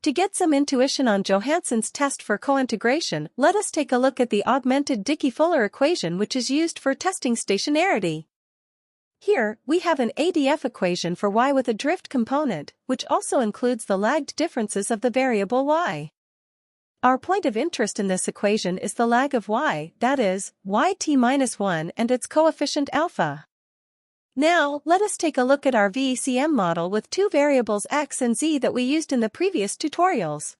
To get some intuition on Johansen's test for cointegration, let us take a look at the augmented Dickey-Fuller equation, which is used for testing stationarity. Here, we have an ADF equation for y with a drift component, which also includes the lagged differences of the variable y. Our point of interest in this equation is the lag of y, that is, yt-1 and its coefficient alpha. Now, let us take a look at our VECM model with two variables x and z that we used in the previous tutorials.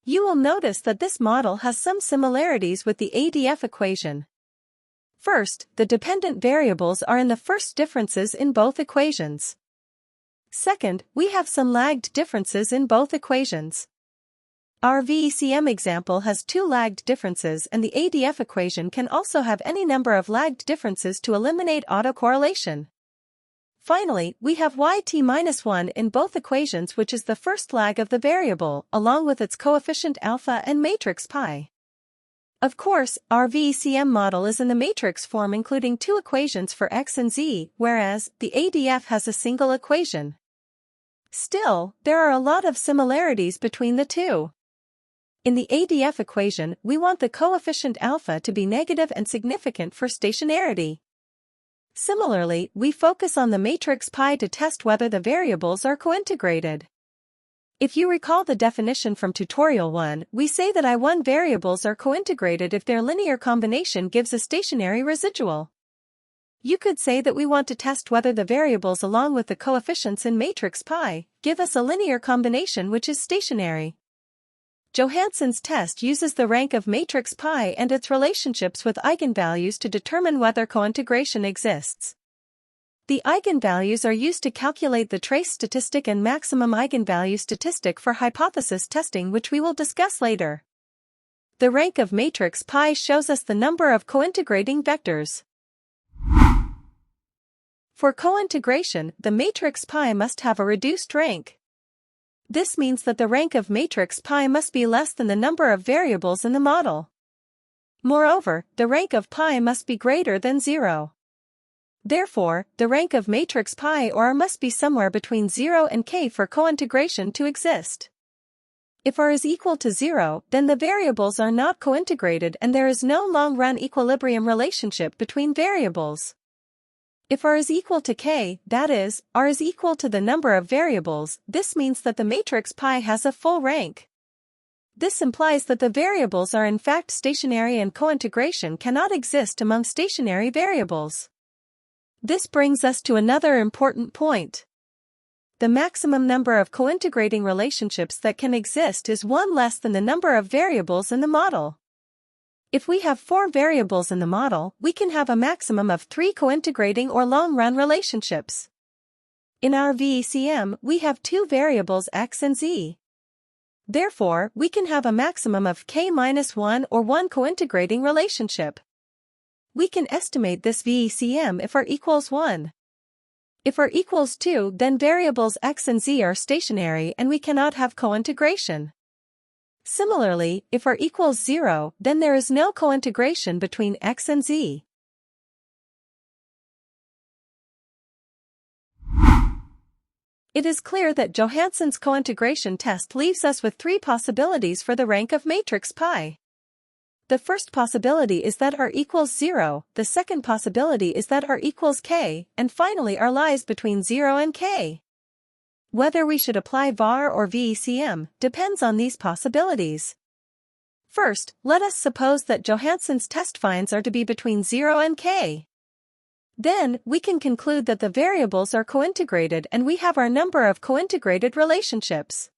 You will notice that this model has some similarities with the ADF equation. First, the dependent variables are in the first differences in both equations. Second, we have some lagged differences in both equations. Our VECM example has two lagged differences, and the ADF equation can also have any number of lagged differences to eliminate autocorrelation. Finally, we have yt-1 in both equations, which is the first lag of the variable, along with its coefficient alpha and matrix pi. Of course, our VECM model is in the matrix form, including two equations for x and z, whereas the ADF has a single equation. Still, there are a lot of similarities between the two. In the ADF equation, we want the coefficient alpha to be negative and significant for stationarity. Similarly, we focus on the matrix pi to test whether the variables are cointegrated. If you recall the definition from tutorial 1, we say that I1 variables are cointegrated if their linear combination gives a stationary residual. You could say that we want to test whether the variables along with the coefficients in matrix pi give us a linear combination which is stationary. Johansen's test uses the rank of matrix pi and its relationships with eigenvalues to determine whether cointegration exists. The eigenvalues are used to calculate the trace statistic and maximum eigenvalue statistic for hypothesis testing, which we will discuss later. The rank of matrix pi shows us the number of cointegrating vectors. For cointegration, the matrix pi must have a reduced rank. This means that the rank of matrix pi must be less than the number of variables in the model. Moreover, the rank of pi must be greater than 0. Therefore, the rank of matrix pi or r must be somewhere between 0 and k for cointegration to exist. If r is equal to 0, then the variables are not cointegrated and there is no long-run equilibrium relationship between variables. If r is equal to k, that is, r is equal to the number of variables, this means that the matrix pi has a full rank. This implies that the variables are in fact stationary and cointegration cannot exist among stationary variables. This brings us to another important point. The maximum number of cointegrating relationships that can exist is one less than the number of variables in the model. If we have 4 variables in the model, we can have a maximum of 3 cointegrating or long-run relationships. In our VECM, we have 2 variables x and z. Therefore, we can have a maximum of k-1 or 1 cointegrating relationship. We can estimate this VECM if r equals 1. If r equals 2, then variables x and z are stationary and we cannot have cointegration. Similarly, if r equals 0, then there is no cointegration between x and z. It is clear that Johansen's cointegration test leaves us with 3 possibilities for the rank of matrix pi. The first possibility is that r equals 0, the second possibility is that r equals k, and finally r lies between 0 and k. Whether we should apply VAR or VECM depends on these possibilities. First, let us suppose that Johansen's test finds are to be between 0 and k. Then, we can conclude that the variables are cointegrated and we have our number of cointegrated relationships.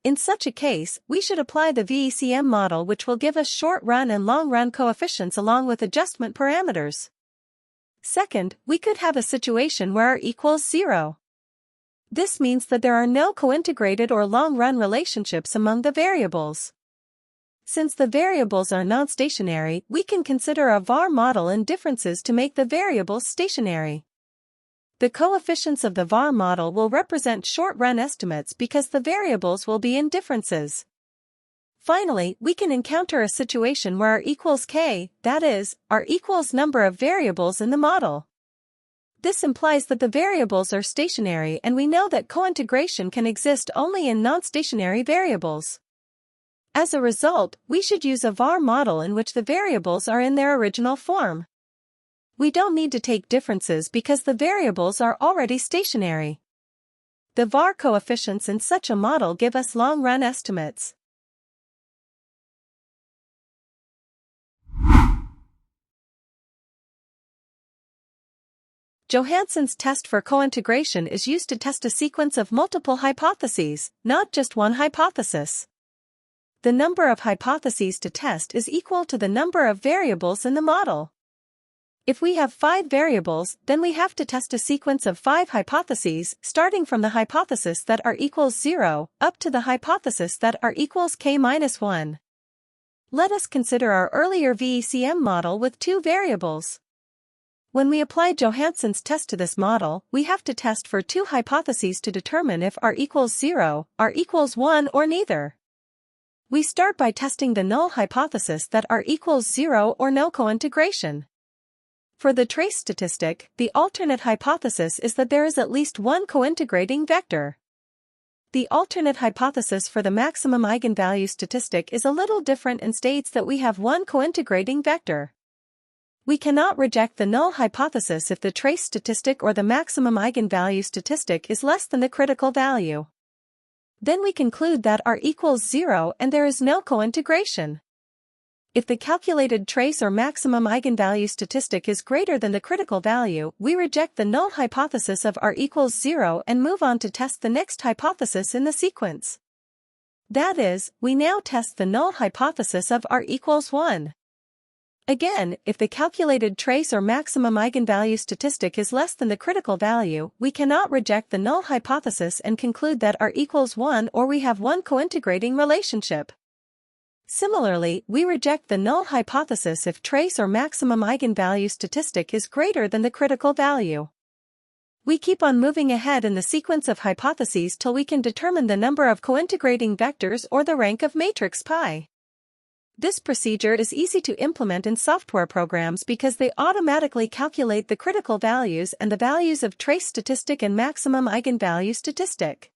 In such a case, we should apply the VECM model, which will give us short-run and long-run coefficients along with adjustment parameters. Second, we could have a situation where r equals 0. This means that there are no cointegrated or long-run relationships among the variables. Since the variables are non-stationary, we can consider a VAR model and differences to make the variables stationary. The coefficients of the VAR model will represent short-run estimates because the variables will be in differences. Finally, we can encounter a situation where r equals k, that is, r equals number of variables in the model. This implies that the variables are stationary, and we know that cointegration can exist only in non-stationary variables. As a result, we should use a VAR model in which the variables are in their original form. We don't need to take differences because the variables are already stationary. The VAR coefficients in such a model give us long-run estimates. Johansen's test for cointegration is used to test a sequence of multiple hypotheses, not just one hypothesis. The number of hypotheses to test is equal to the number of variables in the model. If we have 5 variables, then we have to test a sequence of 5 hypotheses, starting from the hypothesis that R equals 0, up to the hypothesis that R equals k-1. Let us consider our earlier VECM model with 2 variables. When we apply Johansen's test to this model, we have to test for 2 hypotheses to determine if R equals 0, R equals 1, or neither. We start by testing the null hypothesis that R equals 0 or no cointegration. For the trace statistic, the alternate hypothesis is that there is at least one cointegrating vector. The alternate hypothesis for the maximum eigenvalue statistic is a little different and states that we have one cointegrating vector. We cannot reject the null hypothesis if the trace statistic or the maximum eigenvalue statistic is less than the critical value. Then we conclude that R equals 0 and there is no cointegration. If the calculated trace or maximum eigenvalue statistic is greater than the critical value, we reject the null hypothesis of R equals 0 and move on to test the next hypothesis in the sequence. That is, we now test the null hypothesis of R equals 1. Again, if the calculated trace or maximum eigenvalue statistic is less than the critical value, we cannot reject the null hypothesis and conclude that R equals 1 or we have one cointegrating relationship. Similarly, we reject the null hypothesis if trace or maximum eigenvalue statistic is greater than the critical value. We keep on moving ahead in the sequence of hypotheses till we can determine the number of cointegrating vectors or the rank of matrix pi. This procedure is easy to implement in software programs because they automatically calculate the critical values and the values of trace statistic and maximum eigenvalue statistic.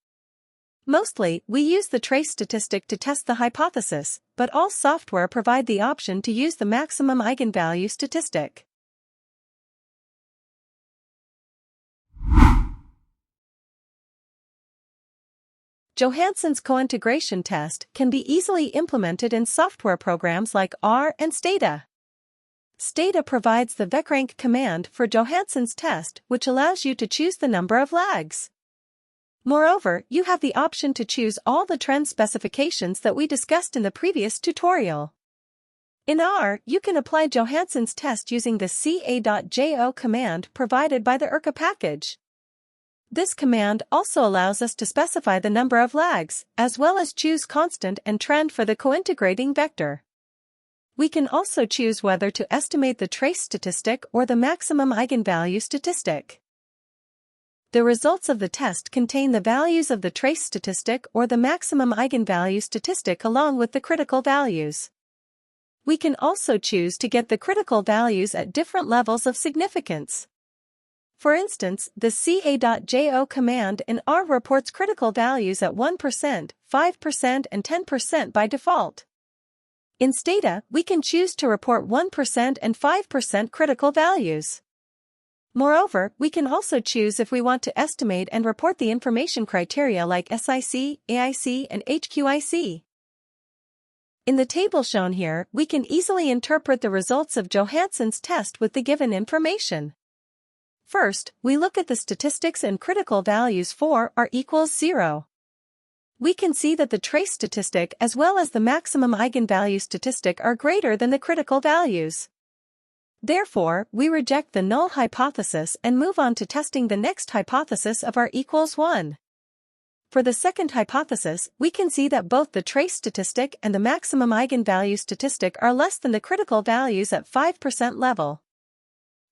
Mostly, we use the trace statistic to test the hypothesis, but all software provide the option to use the maximum eigenvalue statistic. Johansen's cointegration test can be easily implemented in software programs like R and Stata. Stata provides the VECrank command for Johansen's test, which allows you to choose the number of lags. Moreover, you have the option to choose all the trend specifications that we discussed in the previous tutorial. In R, you can apply Johansen's test using the ca.jo command provided by the IRCA package. This command also allows us to specify the number of lags, as well as choose constant and trend for the cointegrating vector. We can also choose whether to estimate the trace statistic or the maximum eigenvalue statistic. The results of the test contain the values of the trace statistic or the maximum eigenvalue statistic along with the critical values. We can also choose to get the critical values at different levels of significance. For instance, the ca.jo command in R reports critical values at 1%, 5%, and 10% by default. In Stata, we can choose to report 1% and 5% critical values. Moreover, we can also choose if we want to estimate and report the information criteria like SIC, AIC, and HQIC. In the table shown here, we can easily interpret the results of Johansen's test with the given information. First, we look at the statistics and critical values for R equals 0. We can see that the trace statistic as well as the maximum eigenvalue statistic are greater than the critical values. Therefore, we reject the null hypothesis and move on to testing the next hypothesis of R equals 1. For the second hypothesis, we can see that both the trace statistic and the maximum eigenvalue statistic are less than the critical values at 5% level.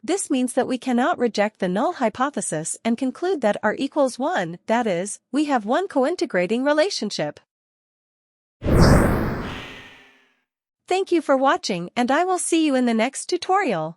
This means that we cannot reject the null hypothesis and conclude that R equals 1, that is, we have one cointegrating relationship. Thank you for watching, and I will see you in the next tutorial.